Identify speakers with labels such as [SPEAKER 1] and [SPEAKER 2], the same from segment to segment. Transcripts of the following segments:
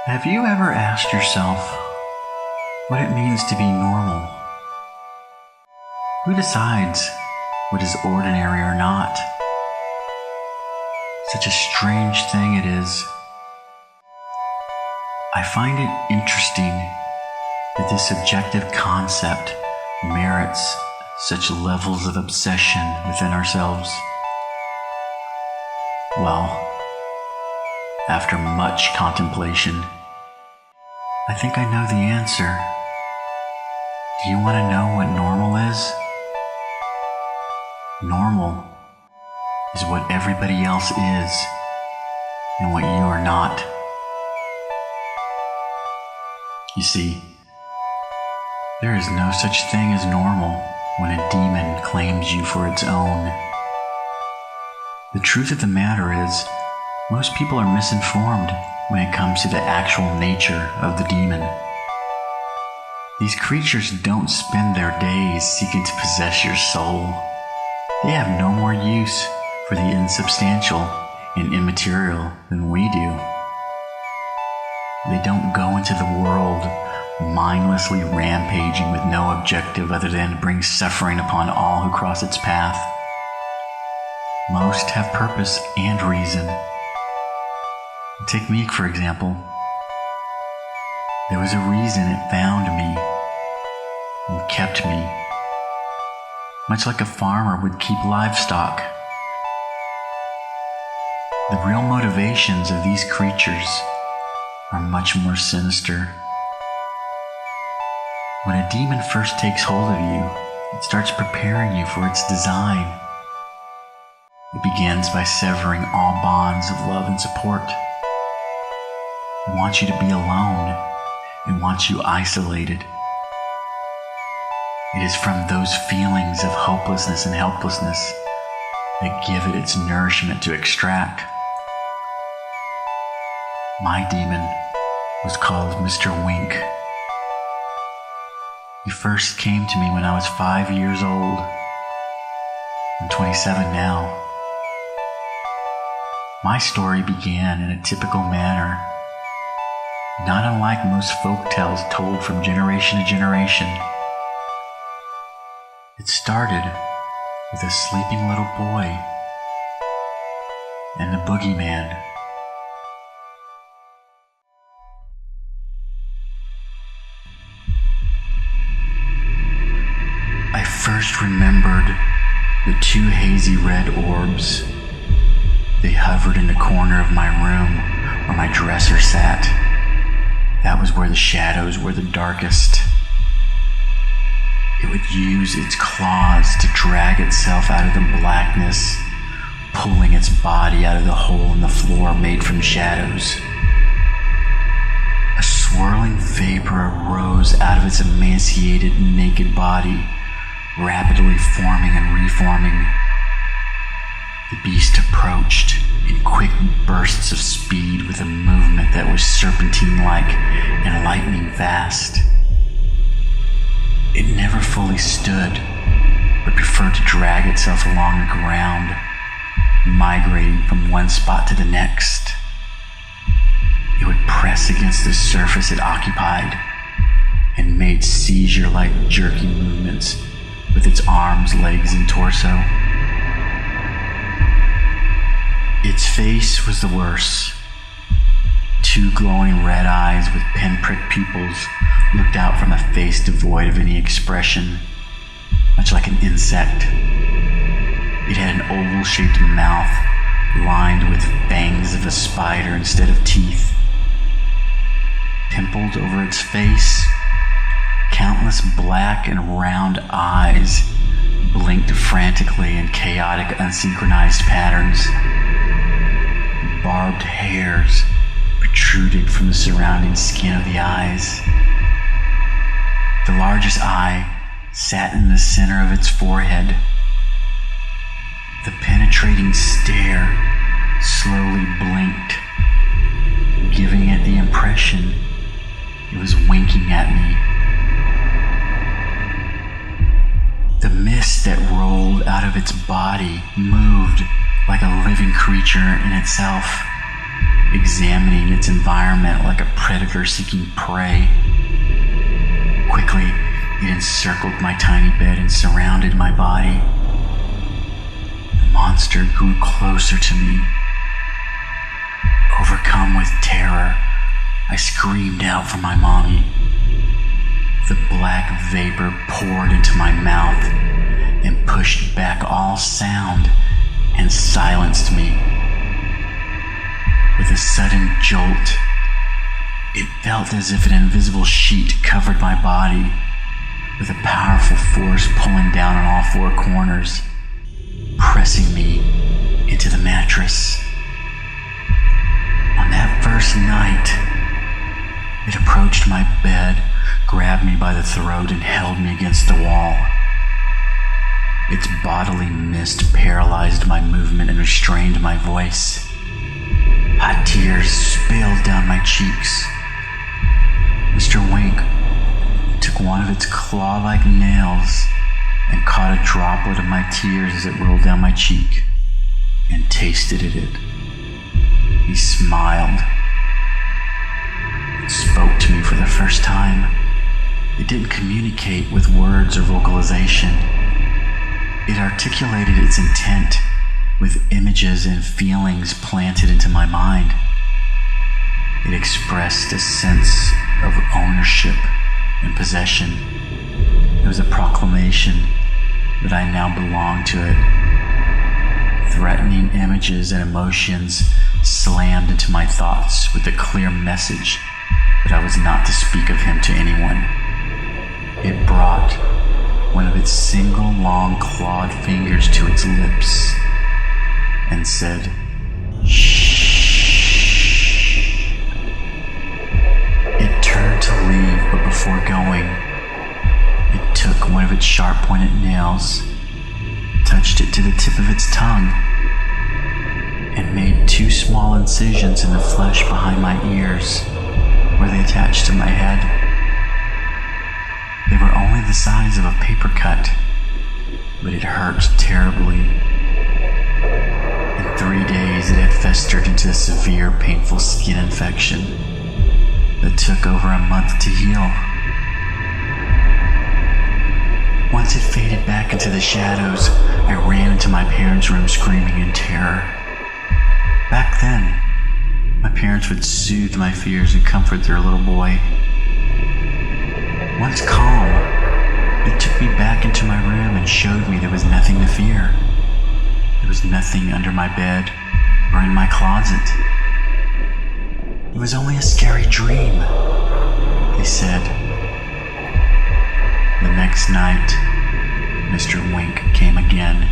[SPEAKER 1] Have you ever asked yourself what it means to be normal? Who decides what is ordinary or not? Such a strange thing it is. I find it interesting that this subjective concept merits such levels of obsession within ourselves. Well, after much contemplation, I think I know the answer. Do you want to know what normal is? Normal is what everybody else is and what you are not. You see, there is no such thing as normal when a demon claims you for its own. The truth of the matter is, most people are misinformed when it comes to the actual nature of the demon. These creatures don't spend their days seeking to possess your soul. They have no more use for the insubstantial and immaterial than we do. They don't go into the world mindlessly rampaging with no objective other than to bring suffering upon all who cross its path. Most have purpose and reason. Take me, for example. There was a reason it found me and kept me, much like a farmer would keep livestock. The real motivations of these creatures are much more sinister. When a demon first takes hold of you, it starts preparing you for its design. It begins by severing all bonds of love and support. It wants you to be alone. It wants you isolated. It is from those feelings of hopelessness and helplessness that give it its nourishment to extract. My demon was called Mr. Wink. He first came to me when I was 5 years old. I'm 27 now. My story began in a typical manner, not unlike most folk tales told from generation to generation. It started with a sleeping little boy and the Bogeyman. I first remembered the two hazy red orbs. They hovered in the corner of my room where my dresser sat. That was where the shadows were the darkest. It would use its claws to drag itself out of the blackness, pulling its body out of the hole in the floor made from shadows. A swirling vapor arose out of its emaciated, naked body, rapidly forming and reforming. The beast approached in quick bursts of speed with a movement that was serpentine-like and lightning fast. It never fully stood, but preferred to drag itself along the ground, migrating from one spot to the next. It would press against the surface it occupied and made seizure-like jerky movements with its arms, legs, and torso. Its face was the worst. Two glowing red eyes with pinprick pupils looked out from a face devoid of any expression, much like an insect. It had an oval-shaped mouth lined with fangs of a spider instead of teeth. Pimpled over its face, countless black and round eyes blinked frantically in chaotic, unsynchronized patterns. Barbed hairs protruded from the surrounding skin of the eyes. The largest eye sat in the center of its forehead. The penetrating stare slowly blinked, giving it the impression it was winking at me. The mist that rolled out of its body moved like a living creature in itself. examining its environment like a predator seeking prey. Quickly, it encircled my tiny bed and surrounded my body. The monster grew closer to me. Overcome with terror, I screamed out for my mommy. The black vapor poured into my mouth and pushed back all sound and silenced me. With a sudden jolt, it felt as if an invisible sheet covered my body, with a powerful force pulling down on all four corners, pressing me into the mattress. On that first night, it approached my bed, grabbed me by the throat, and held me against the wall. Its bodily mist paralyzed my movement and restrained my voice. Hot tears spilled down my cheeks. Mr. Wink took one of its claw-like nails and caught a droplet of my tears as it rolled down my cheek and tasted at it. He smiled. It spoke to me for the first time. It didn't communicate with words or vocalization. It articulated its intent with images and feelings planted into my mind. It expressed a sense of ownership and possession. It was a proclamation that I now belonged to it. Threatening images and emotions slammed into my thoughts with a clear message that I was not to speak of him to anyone. It brought one of its single long clawed fingers to its lips and said, "Shh." It turned to leave, but before going, it took one of its sharp-pointed nails, touched it to the tip of its tongue, and made 2 small incisions in the flesh behind my ears, where they attached to my head. They were only the size of a paper cut, but it hurt terribly. In 3 days, it had festered into a severe, painful skin infection that took over a month to heal. Once it faded back into the shadows, I ran into my parents' room screaming in terror. Back then, my parents would soothe my fears and comfort their little boy. Once calm, they took me back into my room and showed me there was nothing to fear. There was nothing under my bed or in my closet. It was only a scary dream, they said. The next night, Mr. Wink came again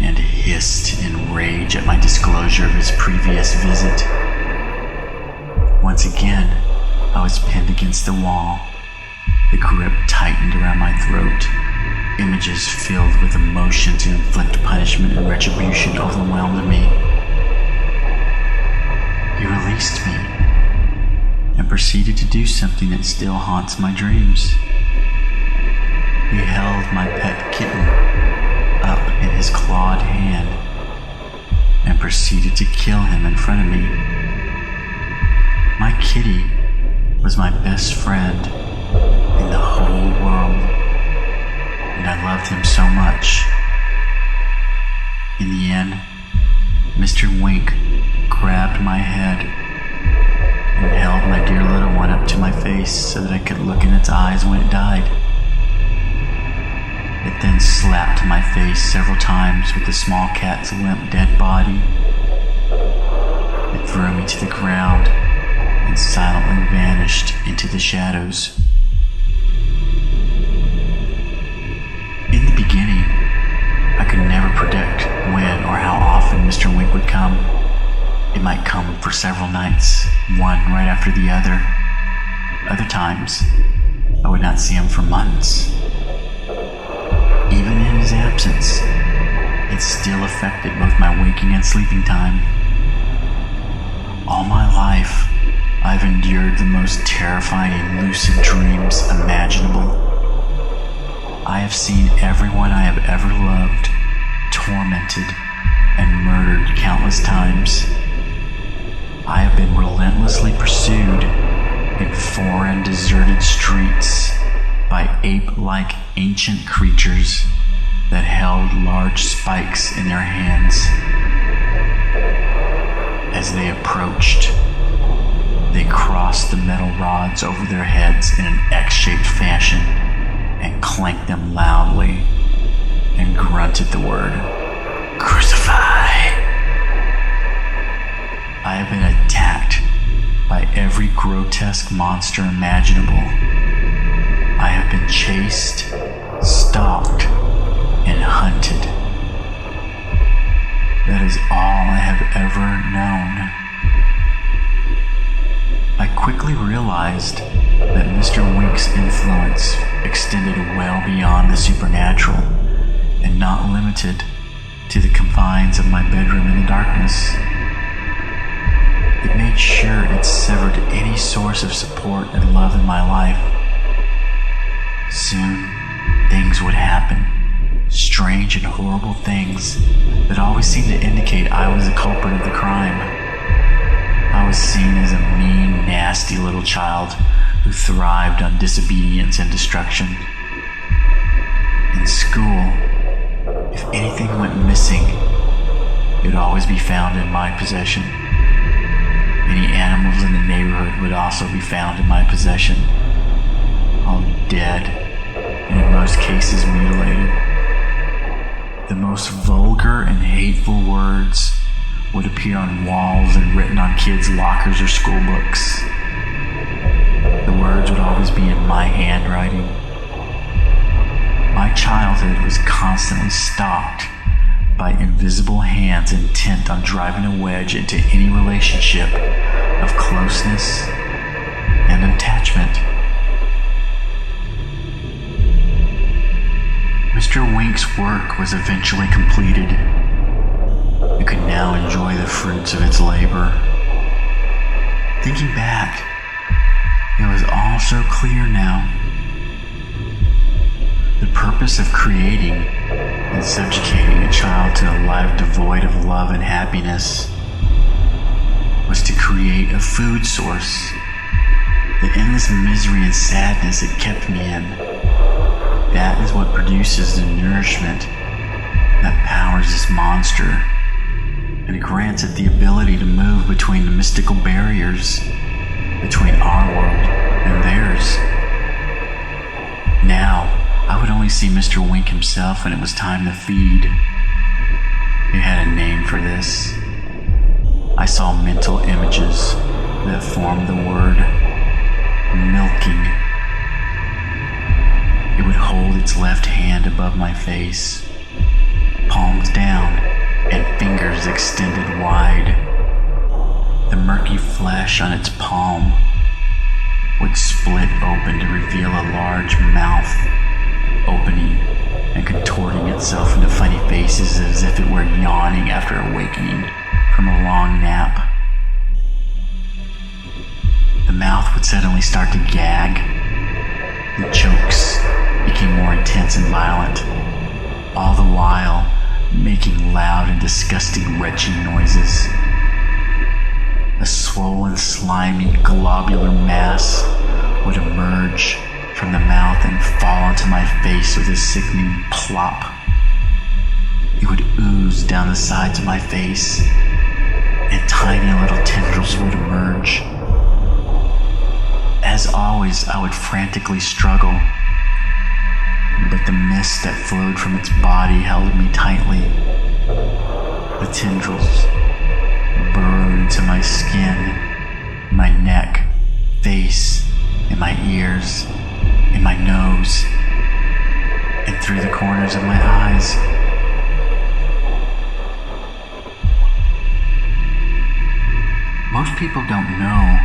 [SPEAKER 1] and hissed in rage at my disclosure of his previous visit. Once again, I was pinned against the wall. The grip tightened around my throat. Images filled with emotion to inflict punishment and retribution overwhelmed me. He released me and proceeded to do something that still haunts my dreams. He held my pet kitten up in his clawed hand and proceeded to kill him in front of me. My kitty was my best friend in the whole world, and I loved him so much. In the end, Mr. Wink grabbed my head and held my dear little one up to my face so that I could look in its eyes when it died. It then slapped my face several times with the small cat's limp dead body. It threw me to the ground and silently vanished into the shadows. In the beginning, I could never predict when or how often Mr. Wink would come. It might come for several nights, one right after the other. Other times, I would not see him for months. Even in his absence, it still affected both my waking and sleeping time. All my life, I've endured the most terrifying lucid dreams imaginable. I have seen everyone I have ever loved tormented and murdered countless times. I have been relentlessly pursued in foreign deserted streets by ape-like ancient creatures that held large spikes in their hands. As they approached, they crossed the metal rods over their heads in an X-shaped fashion and clanked them loudly and grunted the word, "Crucify!" I have been attacked by every grotesque monster imaginable. I have been chased, stalked, and hunted. That is all I have ever known. I quickly realized that Mr. Wink's influence extended well beyond the supernatural and not limited to the confines of my bedroom in the darkness. It made sure it severed any source of support and love in my life. Soon, things would happen. Strange and horrible things that always seemed to indicate I was the culprit of the crime. I was seen as a mean, nasty little child who thrived on disobedience and destruction. In school, if anything went missing, it would always be found in my possession. Any animals in the neighborhood would also be found in my possession, all dead, and in most cases mutilated. The most vulgar and hateful words would appear on walls and written on kids' lockers or school books. The words would always be in my handwriting. My childhood was constantly stalked by invisible hands intent on driving a wedge into any relationship of closeness and attachment. Mr. Wink's work was eventually completed. I could now enjoy the fruits of its labor. Thinking back, it was all so clear now. The purpose of creating and subjugating a child to a life devoid of love and happiness was to create a food source. The endless misery and sadness it kept me in, that is what produces the nourishment that powers this monster, and it grants it the ability to move between the mystical barriers between our world and theirs. Now, I would only see Mr. Wink himself when it was time to feed. It had a name for this. I saw mental images that formed the word milking. It would hold its left hand above my face, palms down and fingers extended wide. The murky flesh on its palm would split open to reveal a large mouth, opening and contorting itself into funny faces as if it were yawning after awakening from a long nap. The mouth would suddenly start to gag. The chokes became more intense and violent, all the while making loud and disgusting retching noises. A swollen, slimy, globular mass would emerge from the mouth and fall onto my face with a sickening plop. It would ooze down the sides of my face, and tiny little tendrils would emerge. As always, I would frantically struggle, but the mist that flowed from its body held me tightly. The tendrils burrowed into my skin, my neck, face, in my ears, in my nose, and through the corners of my eyes. Most people don't know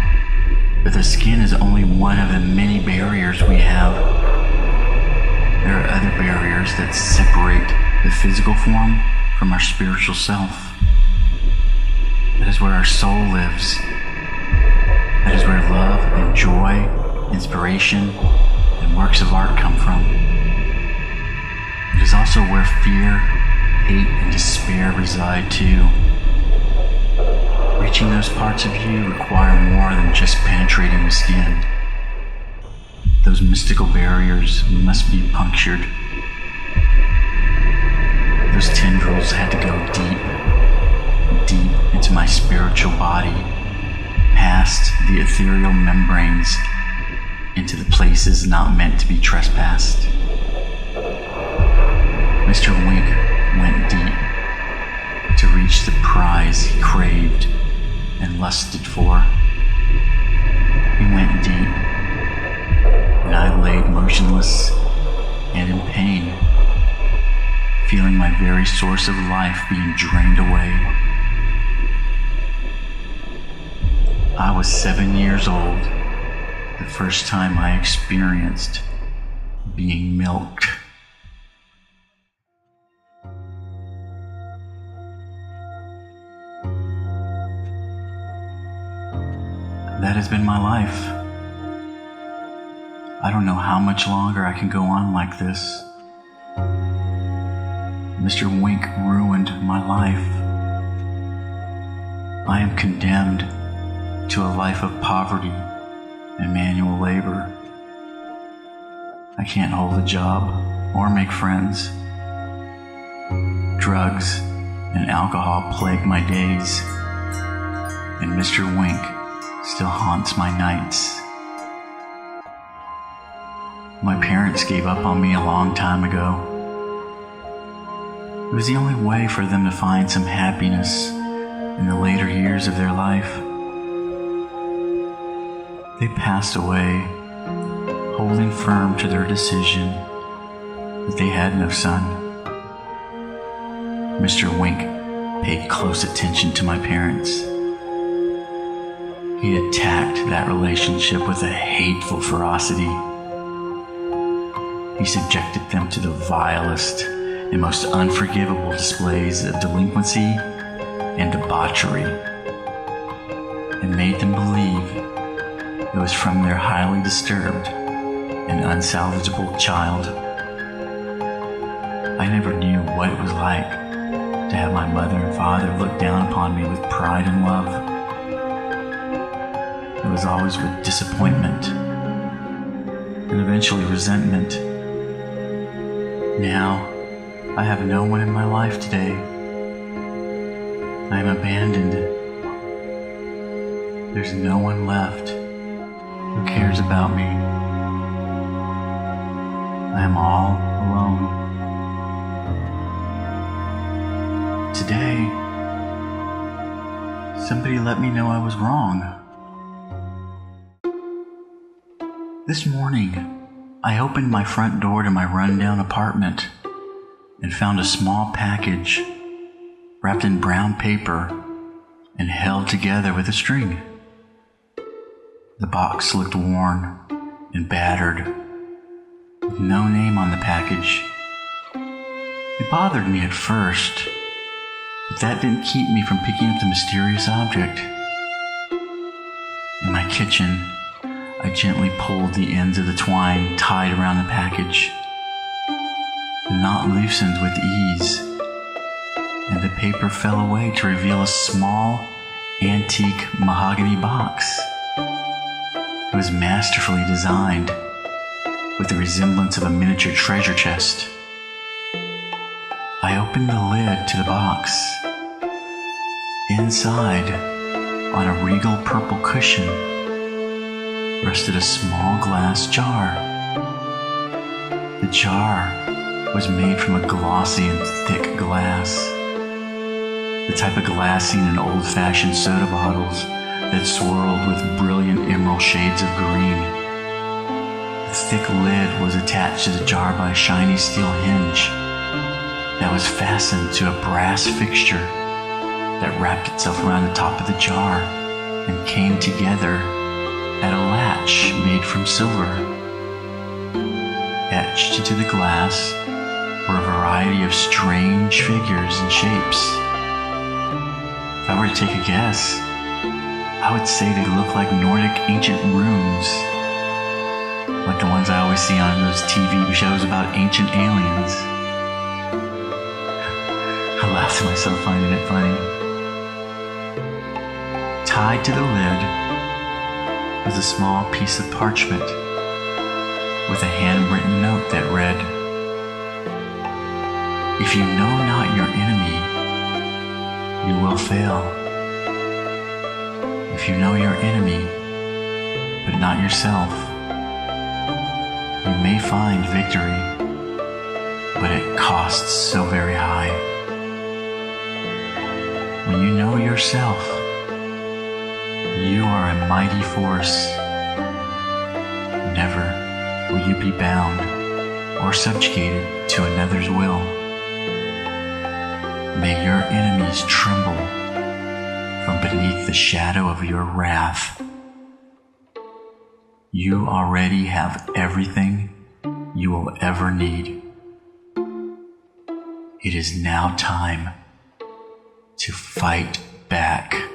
[SPEAKER 1] that the skin is only one of the many barriers we have. There are other barriers that separate the physical form from our spiritual self. That is where our soul lives. That is where love and joy, inspiration, and works of art come from. It is also where fear, hate, and despair reside too. Reaching those parts of you require more than just penetrating the skin. Those mystical barriers must be punctured. Those tendrils had to go deep into my spiritual body, past the ethereal membranes, into the places not meant to be trespassed. Mr. Wink went deep to reach the prize he craved and lusted for. He went deep, and I laid motionless and in pain, feeling my very source of life being drained away. I was 7 years old the first time I experienced being milked. That has been my life. I don't know how much longer I can go on like this. Mr. Wink ruined my life. I am condemned to a life of poverty and manual labor. I can't hold a job or make friends. Drugs and alcohol plague my days, and Mr. Wink still haunts my nights. My parents gave up on me a long time ago. It was the only way for them to find some happiness in the later years of their life. They passed away, holding firm to their decision that they had no son. Mr. Wink paid close attention to my parents. He attacked that relationship with a hateful ferocity. He subjected them to the vilest and most unforgivable displays of delinquency and debauchery, and made them believe it was from their highly disturbed and unsalvageable child. I never knew what it was like to have my mother and father look down upon me with pride and love. It was always with disappointment and eventually resentment. Now, I have no one in my life today. I am abandoned. There's no one left who cares about me. I am all alone. Today, somebody let me know I was wrong. This morning, I opened my front door to my rundown apartment and found a small package wrapped in brown paper and held together with a string. The box looked worn and battered, with no name on the package. It bothered me at first, but that didn't keep me from picking up the mysterious object. In my kitchen, I gently pulled the ends of the twine tied around the package. The knot loosened with ease, and the paper fell away to reveal a small, antique mahogany box. It was masterfully designed, with the resemblance of a miniature treasure chest. I opened the lid to the box. Inside, on a regal purple cushion, rested a small glass jar. The jar was made from a glossy and thick glass, the type of glass seen in old-fashioned soda bottles that swirled with brilliant emerald shades of green. The thick lid was attached to the jar by a shiny steel hinge that was fastened to a brass fixture that wrapped itself around the top of the jar and came together at a latch made from silver. Etched into the glass were a variety of strange figures and shapes. If I were to take a guess, I would say they look like Nordic ancient runes, like the ones I always see on those TV shows about ancient aliens. I laughed at myself finding it funny. Tied to the lid was a small piece of parchment with a handwritten note that read, "If you know not your enemy, you will fail. If you know your enemy, but not yourself, you may find victory, but it costs so very high. When you know yourself, you are a mighty force. Never will you be bound or subjugated to another's will. May your enemies tremble from beneath the shadow of your wrath. You already have everything you will ever need. It is now time to fight back."